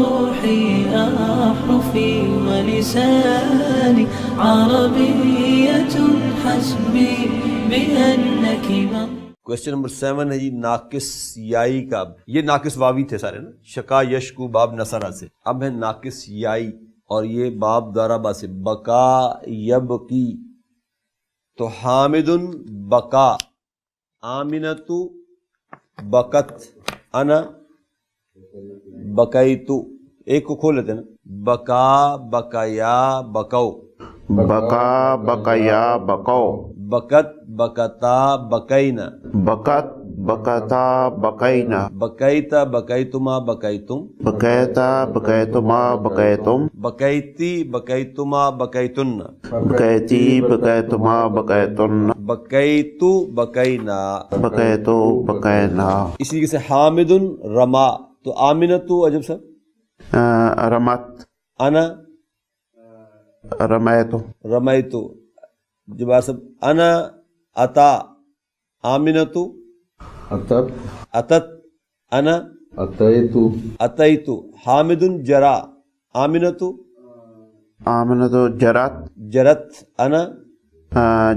روحي أحرفي ولساني عربية حسبي بأنك question number 7 ہے جی ناقص یائی کا. یہ ناقص واوی تھے سارے نا، شکا یشکو باب نصرہ سے. اب ہے ناقص یائی اور یہ باب ضربہ سے. بکا یبکی تو حامد بکا، آمنۃ بکت، انا بکیتو. ایک کو کھول لیتے نا. بکا بکیا بکو، بکا بکیا بکو، بکت بکتا بکینا، بکت بکتا بکینا، بکیتا بکیتما بکیتم، بکیتا بکیتما بکیتم، بکیتی بکیتما بکیتن، بکیتی بکیتما بکیتن، بکیتو بکینا. بکیتو بکینا. اسی طریقے سے حامد رما تو آمنتو عجب سب رمت، انا رمیتو، رمیتو. جب سب انا اتا، آمنتو اتت، اتت، انا اتیتو، اتیتو. حامد جرا، آمنتو آمنتو جرت، جرت، انا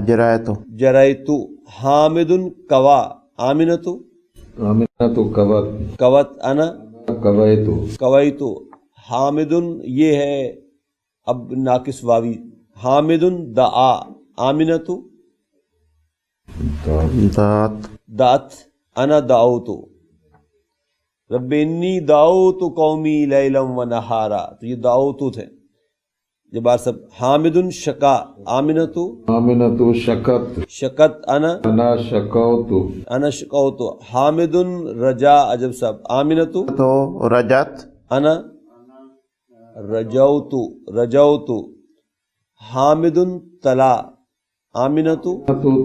جرایتو، جریتو. حامد کوا، آمنتو آمنۃ کوت، کوت، انا کویتو. کویتو. حامد یہ ہے اب ناقص واوی. حامد دعا، آمنتو دات، دعت، انا دعوتو. رب انی دعوت قومی لیلا و نہارا تو یہ دعوتو تھے. جب آپ سب حامد شکا، آمنتو آمنۃ شکت، شکت، انا انا شکوتو. انا شکوتو. حامد رجا عجب سب، آمنتو تو رجت، انا رجوتو رجوتو. حامد تلا، آمنتو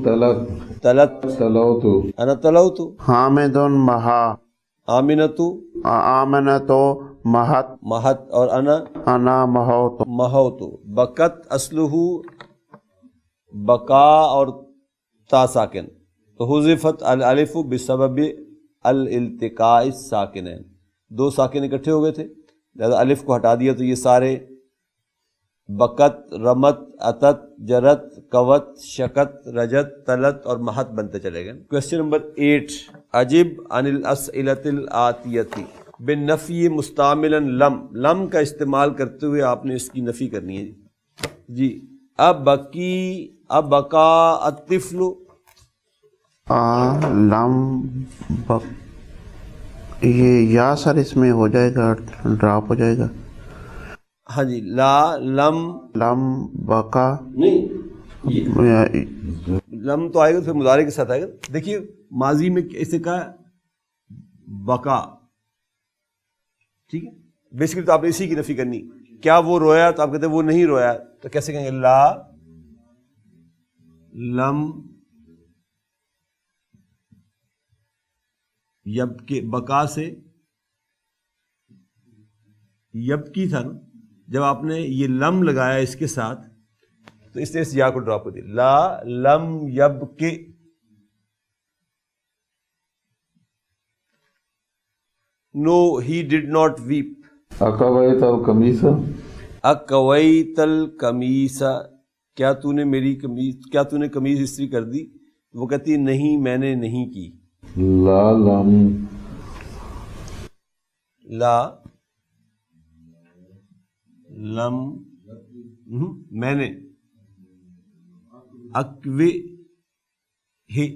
تلت، تلت، تلوتو. انا تلوتو. حامد مہا، آمنتو آمنتو مہت، مہت اور انا انا مہوتو. مہوتو. بکت اصلہ بکا اور تا ساکن تو حذفت الالف بسبب الالتقاء الساکنین. دو ساکن اکٹھے ہو گئے تھے لہذا الف کو ہٹا دیا تو یہ سارے بکت، رمت، اتت، جرت، کوت، شکت، رجت، تلت اور مہت بنتے چلے گئے. کوشچن نمبر 8 عجب عن الاسئلۃ الآتیۃ بالنفی مستعملا لم. لم کا استعمال کرتے ہوئے آپ نے اس کی نفی کرنی ہے. جی اب بکی، اب بکا الطفل، لم بک، یہ یا سر اس میں ہو جائے گا، ڈراپ ہو جائے گا. ہاں جی. لا لم لم بکا، نہیں، لم تو آئے گا پھر مضارع کے ساتھ آئے گا. دیکھیے ماضی میں اسے کہا بکا، ٹھیک ہے. بیسیکلی تو آپ نے اسی کی نفی کرنی. کیا وہ رویا؟ تو آپ کہتے ہیں وہ نہیں رویا. تو کیسے کہیں گے؟ لا لم یب کے، بکا سے یب کی تھا نا. جب آپ نے یہ لم لگایا اس کے ساتھ تو اس نے اس یا کو ڈراپ کر دیا. لا لم یب کے. نو ہی ڈڈ ناٹ ویپ. اکویت القمیص، اکویت القمیص، کیا تو نے میری قمیص، کیا تو نے قمیص استری کر دی؟ وہ کہتی ہے نہیں میں نے نہیں کی. لا لم، لا لم میں نے، اکوی ہی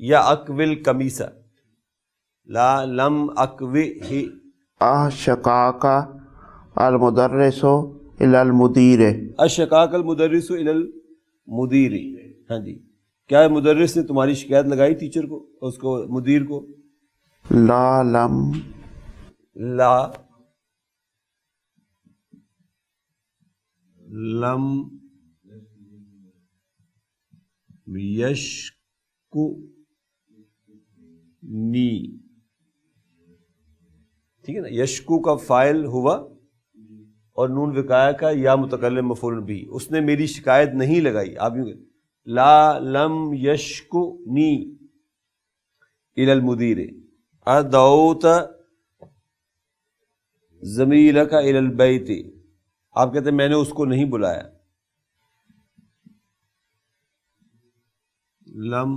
یا اکول قمیص. لا لم اکوی ہی. شکاکا المدرس الی المدیر، اشکاک المدرس الی المدیر. ہاں جی. کیا مدرس نے تمہاری شکایت لگائی ٹیچر کو، اس کو، مدیر کو؟ لا لم، لا لم یشکو نی. ٹھیک ہے نا. یشکو کا فاعل ہوا اور نون وقایا کا یا متکلم مفعول بھی. اس نے میری شکایت نہیں لگائی. آپ یوں کہیں لا لم یشکو نی الی المدیر. ادعوت زمیلک الی البیت، آپ کہتے ہیں میں نے اس کو نہیں بلایا. لم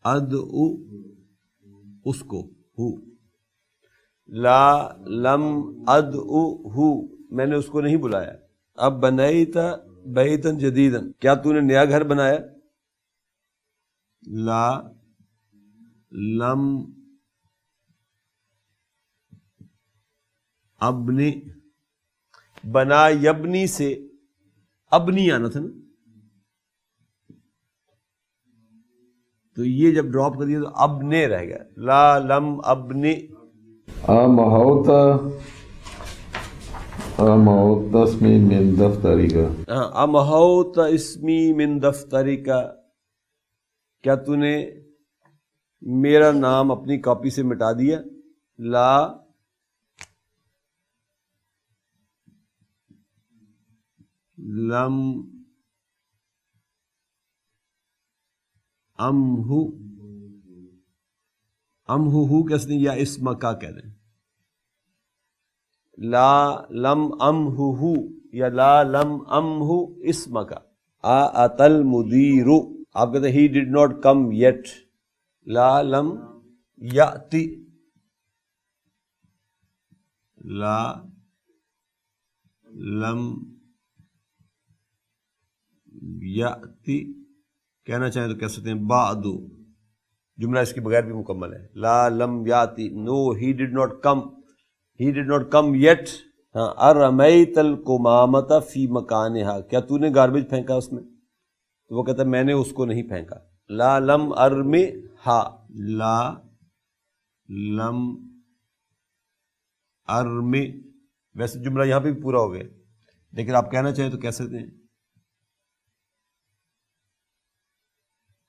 ادعو، اس کو، ہو. لا لم ادعو ہو، میں نے اس کو نہیں بلایا. اب بنیت بیتا جدیدا، کیا تو نے نیا گھر بنایا؟ لا لم ابنی، بنا یبنی سے ابنی آنا تھا نا، تو یہ جب ڈراپ کر دیا تو ابنے رہ گیا. لا لم ابنی. امحوت اسمی من دفترک، ہاں، امحوت اسمی من دفترک، کیا تو نے میرا نام اپنی کاپی سے مٹا دیا؟ لا لم امہو، امہو کس نے یا اسم کا کہہ دیں. لا لم امہو یا لا لم امہو اسم کا. آت المدیر، آپ کہتے ہیں ہی ڈڈ ناٹ کم یٹ. لا لم یاتی، لا لم یاتی کہنا چاہیں تو کہہ سکتے ہیں بعد، جملہ اس کے بغیر بھی مکمل ہے. لا لم یاتی، no he did not come, he did not come yet. ہاں، ارمیت القمامۃ فی مکانہا، کیا تو نے گاربیج پھینکا اس میں؟ تو وہ کہتا ہے میں نے اس کو نہیں پھینکا. لا لم ارمی ہا، لا لم ارمی. ویسے جملہ یہاں پہ بھی پورا ہو گیا، لیکن آپ کہنا چاہیں تو کہہ سکتے ہیں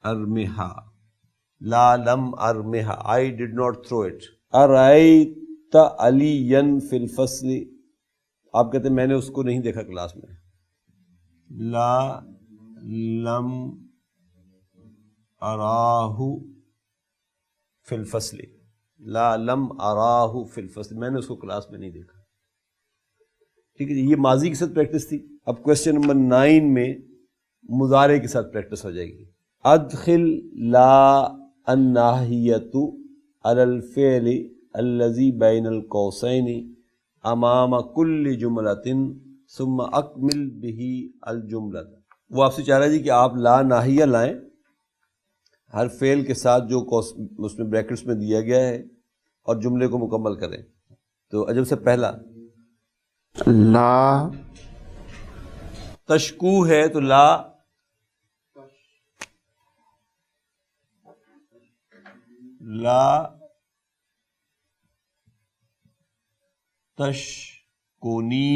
ارمہا. لا لم ارمہا، I did not throw it. ارأیت علیا فی الفصل، آپ کہتے ہیں میں نے اس کو نہیں دیکھا کلاس میں. لا لم اراہ فی الفصل، لا لم اراہ فی الفصل، میں نے اس کو کلاس میں نہیں دیکھا. ٹھیک ہے جی، یہ ماضی کے ساتھ پریکٹس تھی. اب کوشچن نمبر 9 میں مضارع کے ساتھ پریکٹس ہو جائے گی. ادخل لا الناہیۃ علی الفعل الذی بین القوسین امام کل جملۃ ثم اکمل بہ الجملۃ. وہ آپ سے چاہ رہا ہے جی کہ آپ لا ناہیہ لائیں ہر فعل کے ساتھ جو اس میں بریکٹس میں دیا گیا ہے اور جملے کو مکمل کریں. تو عجب سے پہلا لا تشکو ہے تو لا تشکونی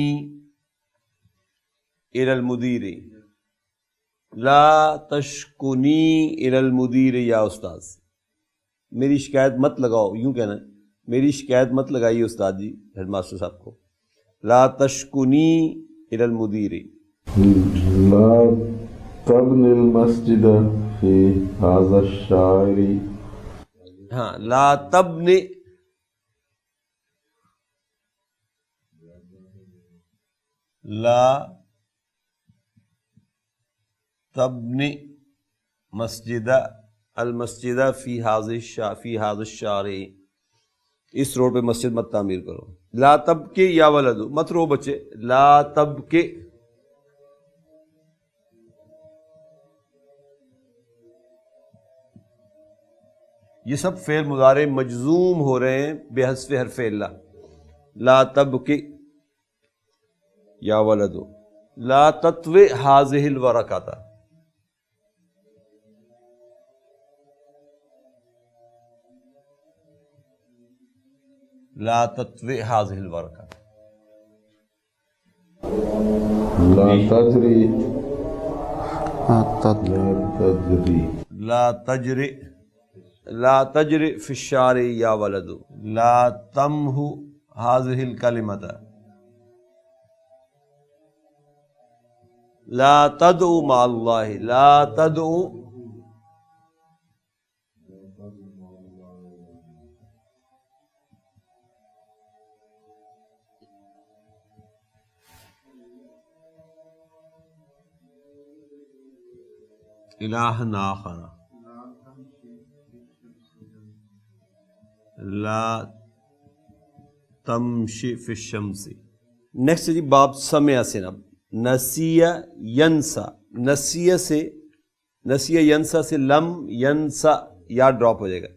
الی المدیر، لا تشکونی الی المدیر یا استاذ. میری شکایت مت لگاؤ، یوں کہنا ہے میری شکایت مت لگائیے استاد جی، ہیڈ ماسٹر صاحب کو. لا تشکونی الی المدیر. لا تبن المسجد فی هذا الشہر، ہاں، لا تبنی، لا تبنی مسجد المسجد فی هذا الشہر، اس روڈ پہ مسجد مت تعمیر کرو. لا تبکے یا ولد، مت رو بچے. لا تبکے، یہ سب فعل مضارع مجزوم ہو رہے ہیں بے حذف حرف الا. لا تبکے یا ولد. لا تطوی هذه الورقۃ، لا تطوی هذه الورقۃ. لا تجری، لا لا تجری، تجری، لا تجری فی الشارع یا ولد. لا تمحو هذه الکلمۃ، لا تدعو مع اللہ، لا تدعو الہن آخر لا تمشی فی الشمس. نیکسٹ جی باب سمع سے. اب نسیہ ینسا، نسیہ ینسا سے لم ینسا یا ڈراپ ہو جائے گا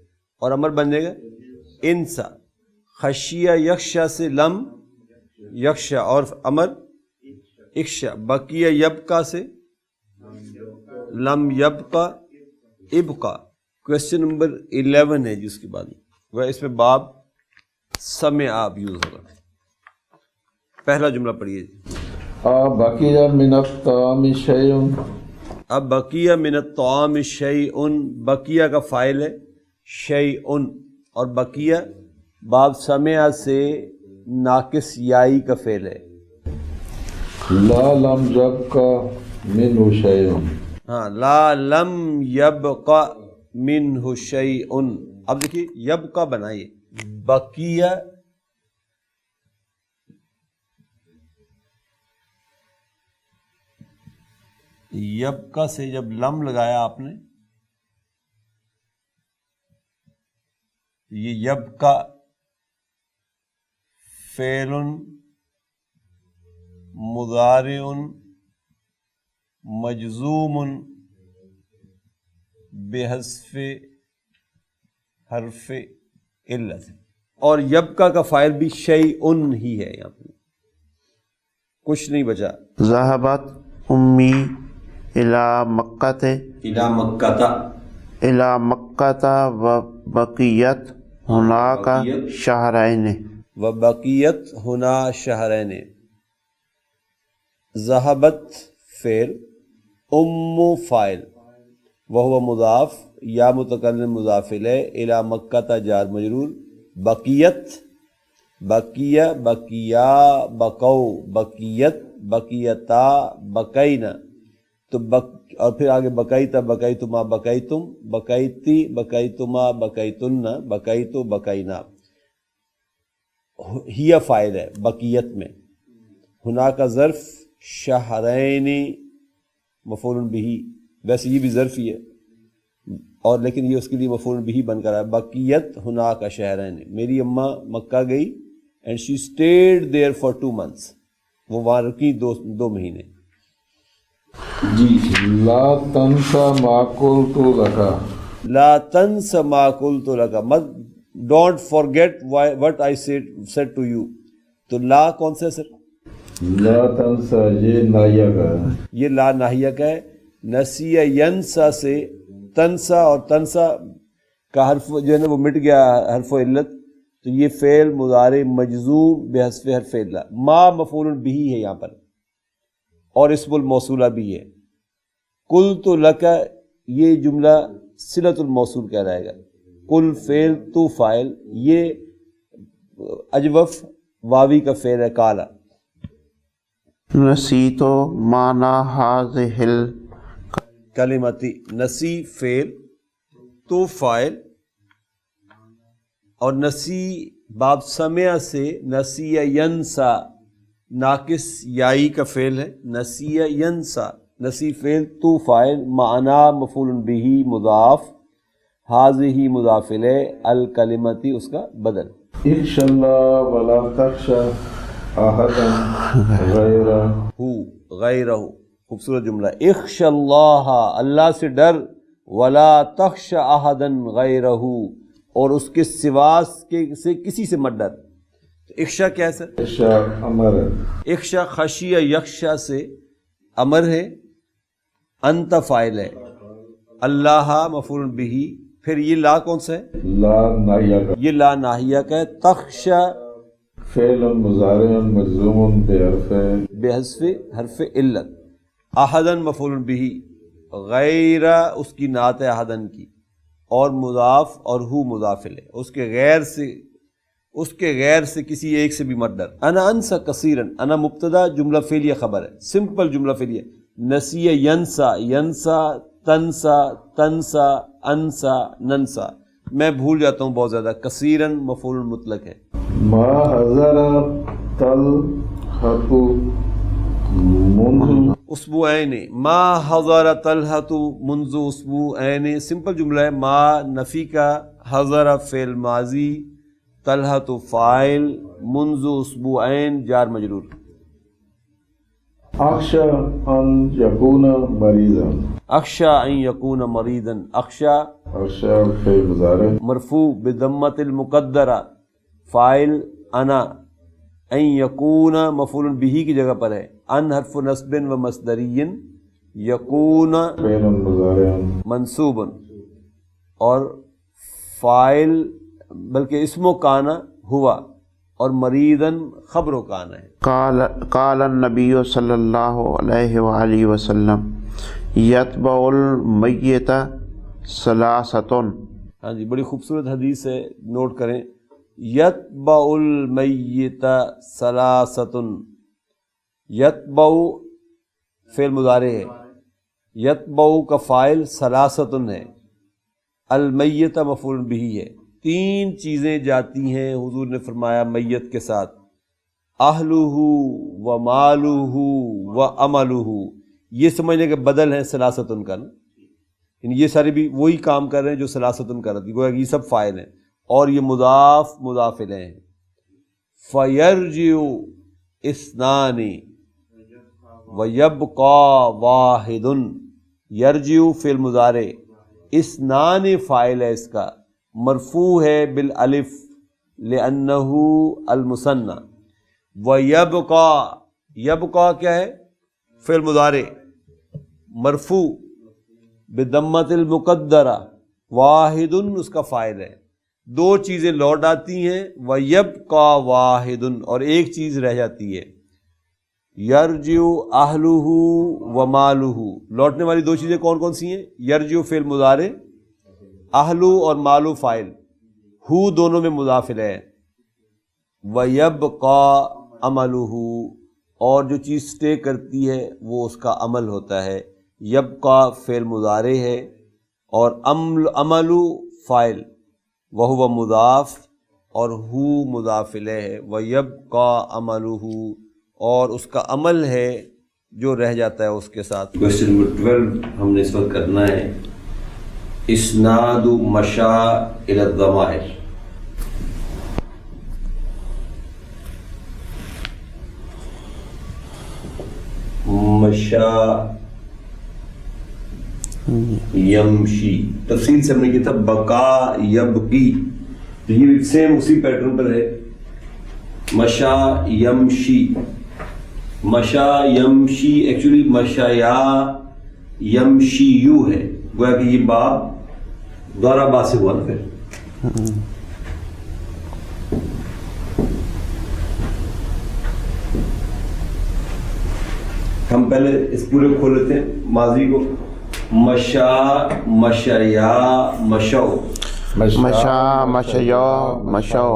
اور امر بن جائے گا انسا. خشیہ یخشا سے لم یخشا اور امر اخشا. بقیہ یبقا سے لم یبقا ابقا. کوشچن نمبر 11 ہے جس کے بعد وہ اس میں باب سمع آپ یوز ہوگا. پہلا جملہ پڑھیے. بقیہ من الطعام شیء. اب بقیہ من الطعام شیء، بقیہ کا فاعل ہے شیء، اور بقیہ باب سمع سے ناقص یائی کا فعل ہے. لا لم یبقى منہ شیء. ہاں لا لم یبقى منہ شیء. اب دیکھیے یبقى بنائیے. بقیہ یبقى سے جب لم لگایا آپ نے، یہ یبقى فعل مضارع مجزوم بحذف حرف علت، اور یبقى کا فاعل بھی شیء ہی ہے. یہاں پہ کچھ نہیں بچا. ذہبت امی الی مکہ الی مکہ و بقیت ہناک شہرین. وبقیت ہنا شہرین. ذہبت فعل، ام فاعل، وہو مضاف یا متکلم مضاف الیہ، الی مکہ جار مجرور، بقیت بقیہ بقیا بقو بقیت بقیتا بقینا. تو اور پھر آگے بقیتا بقیتما بقیتم بقیتی بقیتما بقیتن بقیتو بقینا. ہی فاعل ہے بقیت میں. ہنا کا ظرف شہرین مفعول بہ، ویسے یہ بھی ظرف ہی ہے اور لیکن یہ اس کے لیے مفعول بہ بن کر ہے. بقیت ہنا کا شہرین. میری اماں مکہ گئی and she stayed there for 2 months. وہ وہاں رکی 2 مہینے. جی لا تنسى ما قلت لك. لا تنس ما قلت لك، مت don't forget what I said to you. تو لا کون سا ہے سر؟ لا تنسى یہ ناہیہ کا ہے. یہ لا ناہیہ کا ہے. نسیہ ینسا سے تنسا، اور تنسا کا حرف جو ہے نا وہ مٹ گیا حرف علت، تو یہ فعل مضارع مجزوم بحذف حرف علت. ما مفعول بہ ہے یہاں پر اور اسم الموصولہ بھی ہے. قلت لک یہ جملہ صلۃ الموصول کہہ رہے گا. کل فعل تو فاعل، یہ اجوف واوی کا فعل ہے کالا. نسیتو مانا ہاذہ کلمتی. نسی فعل تو فاعل اور نسی باب سمع سے نسیہ ینسا ناقص یائی کا فعل ہے. نسیہ ینسا نسی فعل تو فاعل معنا مفعول بہ مضاف ہاذہ مضاف الیہ الکلمتی اس کا بدل. اخش اللہ ولا تخش احدا غیرہ. خوبصورت جملہ. اخش اللہ، اللہ سے ڈر، ولا تخش احدا غیرہ، اور اس کے سوا سے کسی سے مت ڈر. تو اخشا کیا ہے سر؟ اخشا امر. اخشا خشیہ یخشا سے امر ہے، انت فاعل ہے، اللہ مفعول بہ. پھر یہ لا کون سا ہے؟ لا ناہیہ کا. یہ لا ناہیہ کا ہے. تخشا فعل مضارع مجزوم بحذف حرف علت. احدن مفعول بہ، غیر اس کی نعت ہے احدن کی، اور مضاف اور ہو مضاف الیہ. اس کے غیر سے کسی ایک سے بھی مت ڈر. انا انسا کثیرن. انا مبتدا، جملہ فعلیہ خبر ہے، سمپل جملہ فعلیہ. نسیہ ینسا، ینسا تنسا تنسا انسا ننسا. میں بھول جاتا ہوں بہت زیادہ. کثیرن مفعول مطلق ہے. ما حضر تلحق منہ. اس اسبوعین ما حضر طلحۃ منذ اسبوعین، سمپل جملہ ہے، ما نفی کا، حضر فعل ماضی، طلحۃ فاعل، منذ اسبوعین جار مجرور. اخشى ان يكون مريضا. اخشى ان يكون مريضا، اخشى اخشى فعل مضارع مرفوع بالضمۃ المقدرہ، فاعل انا، ان یکون مفعول به کی جگہ پر ہے، ان حرف نصب و مصدری، یکون فعل مضارع منصوب، اور فاعل بلکہ اسم و کانا ہوا، اور مریضن خبر و کانا ہے. قال النبی صلی اللہ علیہ وآلہ وسلم یتبع المیت ثلاثۃ. ہاں جی، بڑی خوبصورت حدیث ہے، نوٹ کریں. یتبع المیت ثلاثۃ، یتبع فعل مضارع ہے، یتبع کا فاعل ثلاثۃ ہے، المیت مفعول بہ ہے. تین چیزیں جاتی ہیں حضور نے فرمایا میت کے ساتھ، اہلہ و مالہ و عملہ. یہ سمجھنے کے بدل ہیں ثلاثۃ کا نا، یعنی یہ سارے بھی وہی کام کر رہے ہیں جو ثلاثۃ کر رہی، گویا کہ یہ سب فاعل ہیں اور یہ مضاف مضاف الیہ ہیں. فیرجع اثنان ویبقى واحد، یرجع فعل مضارع، اثنان فاعل ہے اس کا، مرفوع ہے بالالف لانہ المثنى. ویبقى، یبقى کیا ہے؟ فعل مضارع مرفوع بالضمۃ المقدرہ، واحد اس کا فاعل ہے. دو چیزیں لوٹ آتی ہیں، وَيَبْقَى وَاحِدٌ، اور ایک چیز رہ جاتی ہے. یرجع اہلہ ومالہ، لوٹنے والی دو چیزیں کون کون سی ہیں؟ یرجع فعل مضارع، اہلو اور مالو فاعل، ہو دونوں میں مضاف الیہ. وَيَبْقَى عَمَلُهُ، اور جو چیز سٹے کرتی ہے وہ اس کا عمل ہوتا ہے. یبقى فعل مضارع ہے اور عمل فاعل، وہو مضاف اور ہو مضاف الیہ ہے. وَيَبْقَى عَمَلُهُ، اور اس کا عمل ہے جو رہ جاتا ہے اس کے ساتھ. کوسچن نمبر 12 ہم نے اس وقت کرنا ہے، اسناد مشا الی الضمائر. مشا یمشی، تفصیل سے ہم نے کیا تھا بقا یبقی، یہ سیم اسی پیٹرن پر ہے. مشا یمشی، مشا یمشی ایکچولی مشایا یمشیو ہے، گویا کہ یہ باب دوبارہ با سے ہوا نا. پھر ہم پہلے اس پورے کھول لیتے ہیں ماضی کو. مشا مشیا مشو، مشا مشیا مشو،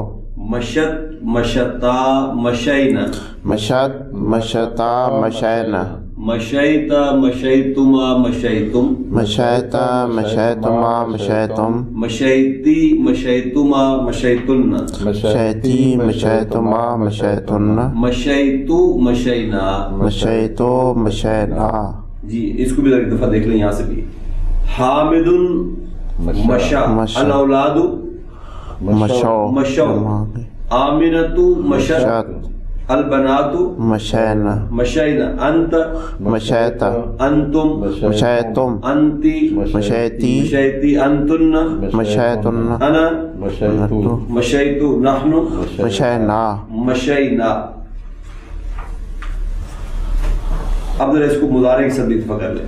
مشت مشتا مشینا، مشت مشتا مشینا، مشیتا مشیتما مشیتم، مشیتا مشیتما مشیتم، مشیتی مشیتما مشیتن، مشیتی مشیتما مشیتن، مشیتو مشینا، مشیتو مشینا. جی اس کو بھی ایک دفعہ دیکھ لیں یہاں سے بھی. حامد مشا، الاولاد مشو مشو، آمنۃ مشت، البنات مشینا، مشینا، انت مشیتا، انتم مشیتم، انتی مشیتی، مشیتی، انتن مشیتن، انا نتو، مشیتو، نحن مشینا. مشینا. اب ذرا اس کو مضارع کی سب اتفاق کر لیں.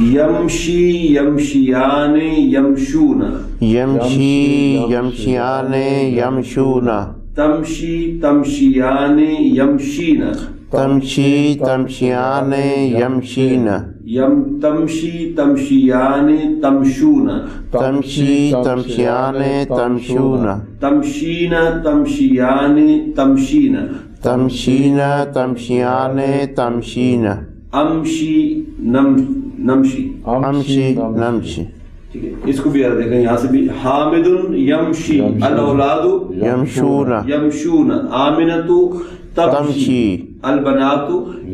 یمشی یمشیان یمشون، یمشی یمشیان یمشون، تمشی تمشیان یمشین، تمشی تمشیان یمشین، تمشی تمشیان تمشون، تمشی تمشیان تمشون، تمشین تمشیان تمشین، تمشین تمشیان تمشین، امشی نمشی، امشی نمشی. ٹھیک ہے، اس کو بھی یاد دیکھیں یہاں سے بھی. حامد یمشی، الاولاد یمشون، یمشون، آمنۃ تمشی البنات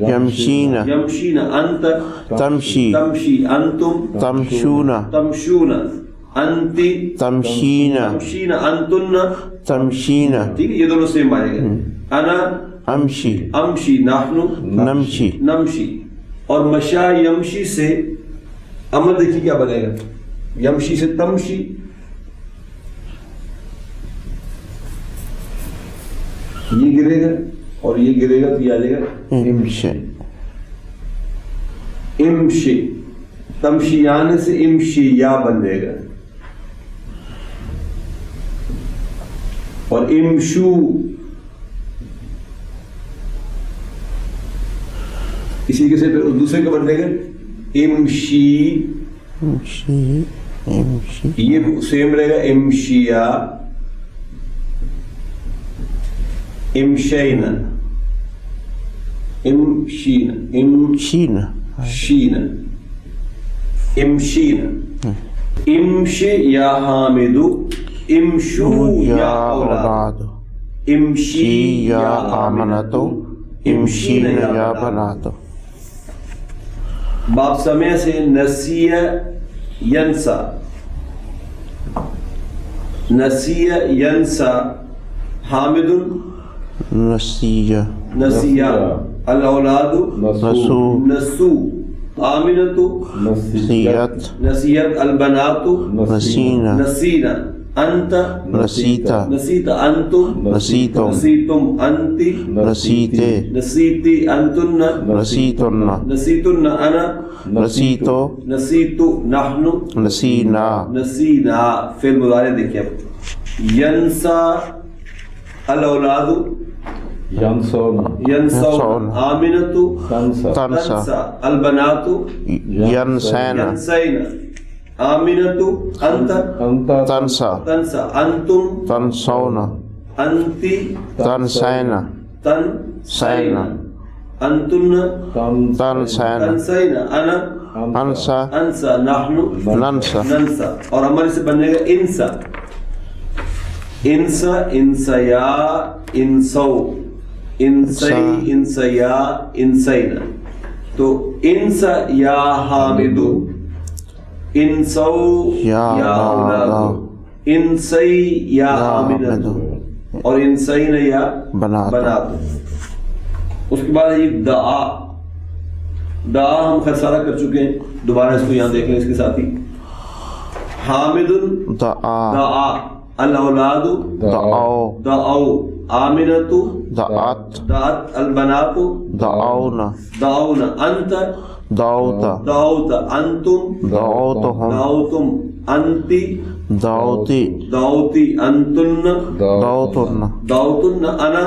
یمشین یمشین انت تمشی تمشی انتم تمشون تمشون انتی تمشین تمشین انتن. تمشین ٹھیک ہے، یہ دونوں سیم آئے گا. انا امشی امشی نحنو نمشی نمشی. اور مشا یمشی سے عمل دیکھیے کیا بنے گا. یمشی سے تمشی، یہ گرے گا اور یہ گرے گا تو یہ آ جائے گا امشی امشی. تمشیان سے امشی یا بن جائے گا. اور امشو اسی کے سے پھر دوسرے کا بن جائے گا امشی. امشی امشی یہ سیم رہے گا امشیا امشین امشین شین امشین امشین. امش یا حامد امشو یا اولاد امشی یا آمنتو امشین یا بناتو. باب سمع سے نسیہ ینسا. نسیہ ینسا حامد نسیہ نسیہ الاولاد نسو نسو آمنت نسیت نسیت البنات نسینہ نسینا انت نسیتا نسیت انتم نسیتم نسیتم انتی نسیتے نسیتی انتن نسیتن نسیتن انا نسیتو نسیتو نحن نسینا نسینا. فعل مضارع دیکھیں اب. ینسا الاولاد ینسون ینسون آمنت تنسا تنسا البنات ینسین ینسین آمنت انت انت تنسا تنسا انتم تنسون انتی تنسین تنسین انتن تنسین تنسین انا انسا انسا نحن ننسا ننسا. اور ہمارے سے بننے گا انسا. انسا انسیا انسو انسی انسیا انسین. تو انسا یا حامدو انسو یا اولاد انسی یا حامدو اور انسین یا بناتو. اس کے بعد یہ دعا. دعا ہم خسارہ کر چکے ہیں، دوبارہ اس کو یہاں دیکھ لیں اس کے ساتھ ہی. حامد دعا دعا الاولاد دعاو دعو آمنت دعات دعت البنات دعونا دعونا انت دعوتا دعوت انتم دعوتهم دعوتم انتی دعوتی دعوتی انتن دعوتن دعوتن انا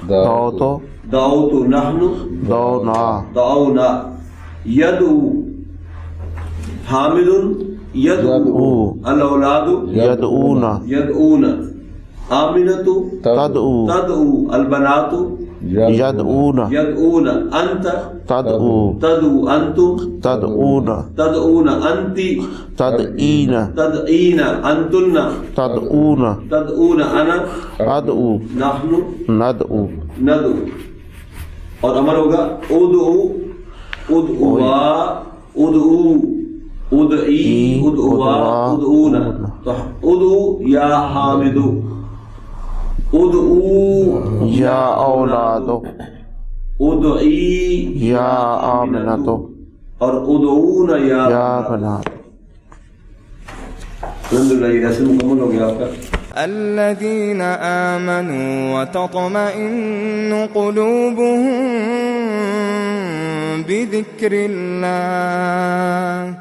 دعوتو دعوت نحن دعونا دعونا. یدعو حامد یدعو الاولاد یدعونا یدعون آمنت تدعو تدعو البنات یدعونا یدعون انت تدعو تدعو انتم تدعونا تدعون انتی تدعینا تدعین انتن تدعونا تدعون انا ادعو نحن ندعو ندعو. اور امر ہوگا ادعو ادعوا ادعو ادعی ادعوا ادعونا. تو ادعو یا حامد ادعو یا اولادو ادعی یا آمنتو اور ادعونا یا بنات. الحمدللہ یہ رسم مکمل ہو گیا آپ کا. الذين آمنوا وتطمئن قلوبهم بذكر الله